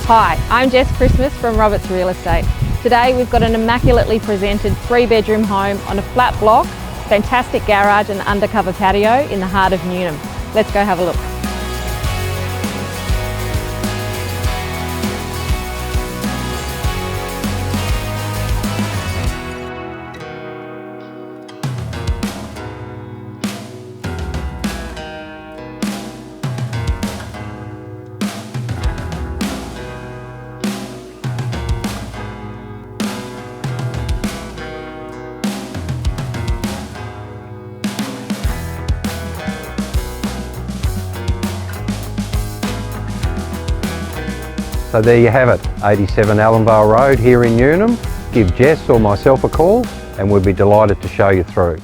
Hi, I'm Jess Christmas from Roberts Real Estate. Today we've got an immaculately presented 3-bedroom home on a flat block, fantastic garage and undercover patio in the heart of Newnham. Let's go have a look. So there you have it, 87 Alanvale Road here in Newnham. Give Jess or myself a call and we'll be delighted to show you through.